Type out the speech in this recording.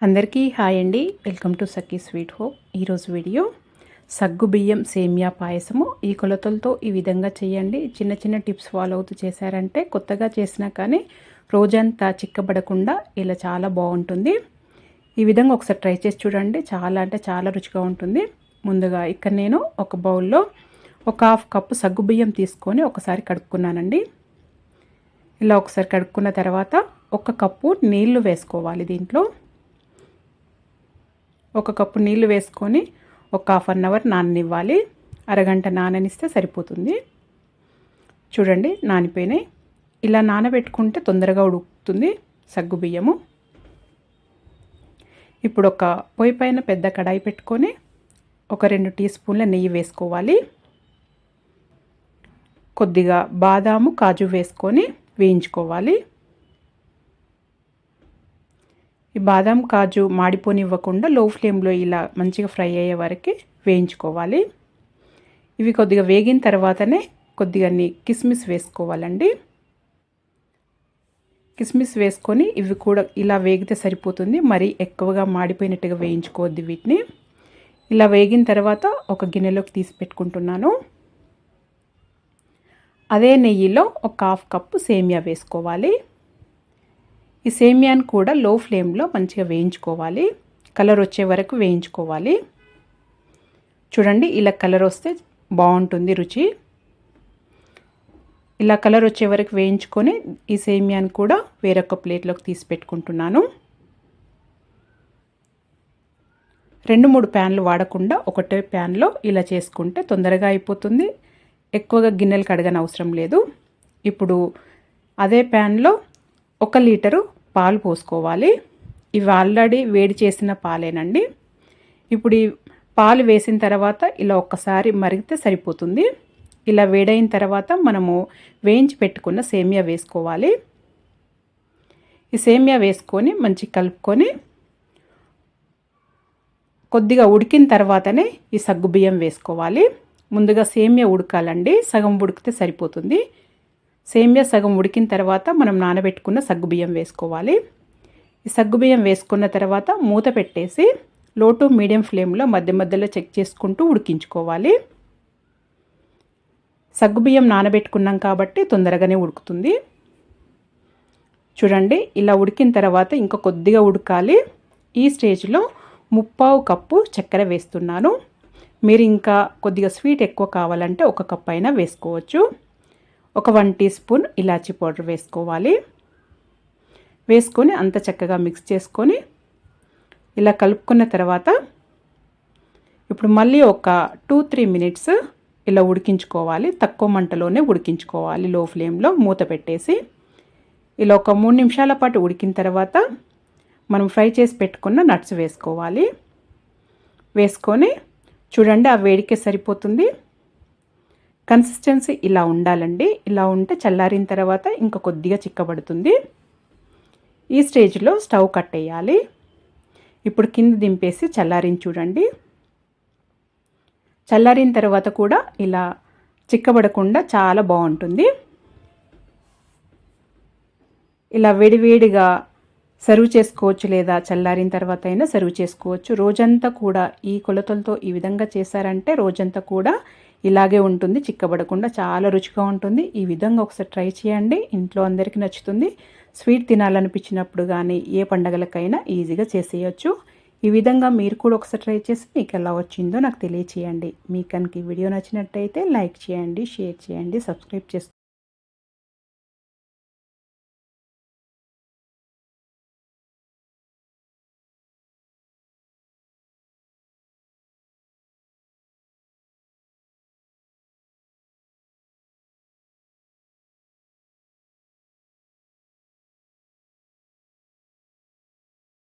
అందరికీ హాయ్ అండి. Welcome to Sakhi sweet home. ఈరోజు వీడియో సగ్గుబియ్యం సేమియా పాయసము. ఈ కొలతలతో ఈ విధంగా చేయండి. చిన్న చిన్న టిప్స్ ఫాలో అవుతూ చేశారంటే కొత్తగా చేసినా కానీ రోజంతా చిక్కబడకుండా ఇలా చాలా బాగుంటుంది. ఈ విధంగా ఒకసారి ట్రై చేసి చూడండి. చాలా అంటే చాలా రుచిగా ఉంటుంది. ముందుగా ఇక్కడ నేను ఒక బౌల్లో ఒక హాఫ్ కప్పు సగ్గుబియ్యం తీసుకొని ఒకసారి కడుక్కున్నానండి. ఇలా ఒకసారి కడుక్కున్న తర్వాత ఒక కప్పు నీళ్లు వేసుకోవాలి. దీంట్లో ఒక కప్పు నీళ్లు వేసుకొని ఒక హాఫ్ అన్ అవర్ నాననివ్వాలి. అరగంట నాననిస్తే సరిపోతుంది. చూడండి నానిపోయినాయి. ఇలా నానబెట్టుకుంటే తొందరగా ఉడుకుతుంది సగ్గుబియ్యము. ఇప్పుడు ఒక పొయ్యి పైన పెద్ద కడాయి పెట్టుకొని ఒక 2 టీ స్పూన్ల నెయ్యి వేసుకోవాలి. కొద్దిగా బాదాము కాజు వేసుకొని వేయించుకోవాలి. ఈ బాదం కాజు మాడిపోనివ్వకుండా లో ఫ్లేమ్లో ఇలా మంచిగా ఫ్రై అయ్యే వరకు వేయించుకోవాలి. ఇవి కొద్దిగా వేగిన తర్వాతనే కొద్దిగా కిస్మిస్ వేసుకోవాలండి. కిస్మిస్ వేసుకొని ఇవి కూడా ఇలా వేగితే సరిపోతుంది. మరి ఎక్కువగా మాడిపోయినట్టుగా వేయించుకోవద్దు వీటిని. ఇలా వేగిన తర్వాత ఒక గిన్నెలోకి తీసి పెట్టుకుంటున్నాను. అదే నెయ్యిలో ఒక హాఫ్ కప్పు సేమియా వేసుకోవాలి. ఈ సేమియాను కూడా లో ఫ్లేమ్లో మంచిగా వేయించుకోవాలి. కలర్ వచ్చే వరకు వేయించుకోవాలి. చూడండి ఇలా కలర్ వస్తే బాగుంటుంది రుచి. ఇలా కలర్ వచ్చే వరకు వేయించుకొని ఈ సేమియాను కూడా వేరొక ప్లేట్లోకి తీసి పెట్టుకుంటున్నాను. 2-3 ప్యాన్లు వాడకుండా ఒకటే ప్యాన్లో ఇలా చేసుకుంటే తొందరగా అయిపోతుంది. ఎక్కువగా గిన్నెలు కడగని అవసరం లేదు. ఇప్పుడు అదే ప్యాన్లో 1 లీటరు పాలు పోసుకోవాలి. ఇవి ఆల్రెడీ వేడి చేసిన పాలేనండి. ఇప్పుడు ఈ పాలు వేసిన తర్వాత ఇలా ఒక్కసారి మరిగితే సరిపోతుంది. ఇలా వేడైన తర్వాత మనము వేయించి పెట్టుకున్న సేమియా వేసుకోవాలి. ఈ సేమియా వేసుకొని మంచిగా కలుపుకొని కొద్దిగా ఉడికిన తర్వాతనే ఈ సగ్గుబియ్యం వేసుకోవాలి. ముందుగా సేమియా ఉడకాలండి. సగం ఉడికితే సరిపోతుంది. సేమియా సగం ఉడికిన తర్వాత మనం నానబెట్టుకున్న సగ్గుబియ్యం వేసుకోవాలి. ఈ సగ్గుబియ్యం వేసుకున్న తర్వాత మూత పెట్టేసి లో టు మీడియం ఫ్లేమ్లో మధ్య మధ్యలో చెక్ చేసుకుంటూ ఉడికించుకోవాలి. సగ్గుబియ్యం నానబెట్టుకున్నాం కాబట్టి తొందరగానే ఉడుకుతుంది. చూడండి ఇలా ఉడికిన తర్వాత ఇంకా కొద్దిగా ఉడకాలి. ఈ స్టేజ్లో 1/2 కప్పు చక్కెర వేస్తున్నాను. మీరు ఇంకా కొద్దిగా స్వీట్ ఎక్కువ కావాలంటే 1 కప్ అయినా వేసుకోవచ్చు. ఒక 1 టీ స్పూన్ ఇలాచీ పౌడర్ వేసుకోవాలి. వేసుకొని అంత చక్కగా మిక్స్ చేసుకొని ఇలా కలుపుకున్న తర్వాత ఇప్పుడు మళ్ళీ ఒక 2-3 మినిట్స్ ఇలా ఉడికించుకోవాలి. తక్కువ మంటలోనే ఉడికించుకోవాలి. లో ఫ్లేమ్లో మూత పెట్టేసి ఇలా ఒక 3 నిమిషాల పాటు ఉడికిన తర్వాత మనం ఫ్రై చేసి పెట్టుకున్న నట్స్ వేసుకోవాలి. వేసుకొని చూడండి ఆ వేడికే సరిపోతుంది. కన్సిస్టెన్సీ ఇలా ఉండాలండి. ఇలా ఉంటే చల్లారిన తర్వాత ఇంకా కొద్దిగా చిక్కబడుతుంది. ఈ స్టేజ్లో స్టవ్ కట్టేయాలి. ఇప్పుడు కింద దింపేసి చల్లారిని చూడండి. చల్లారిన తర్వాత కూడా ఇలా చిక్కబడకుండా చాలా బాగుంటుంది. ఇలా వేడివేడిగా సర్వ్ చేసుకోవచ్చు, లేదా చల్లారిన తర్వాత అయినా సర్వ్ చేసుకోవచ్చు. రోజంతా కూడా ఈ కొలతలతో ఈ విధంగా చేశారంటే రోజంతా కూడా ఇలాగే ఉంటుంది. చిక్కబడకుండా చాలా రుచిగా ఉంటుంది. ఈ విధంగా ఒకసారి ట్రై చేయండి. ఇంట్లో అందరికీ నచ్చుతుంది. స్వీట్ తినాలనిపించినప్పుడు కానీ ఏ పండగలకైనా ఈజీగా చేసేయచ్చు. ఈ విధంగా మీరు కూడా ఒకసారి ట్రై చేసి మీకు ఎలా వచ్చిందో నాకు తెలియచేయండి. మీకు కనుక ఈ వీడియో నచ్చినట్టయితే లైక్ చేయండి, షేర్ చేయండి, సబ్స్క్రైబ్ చేసుకోండి.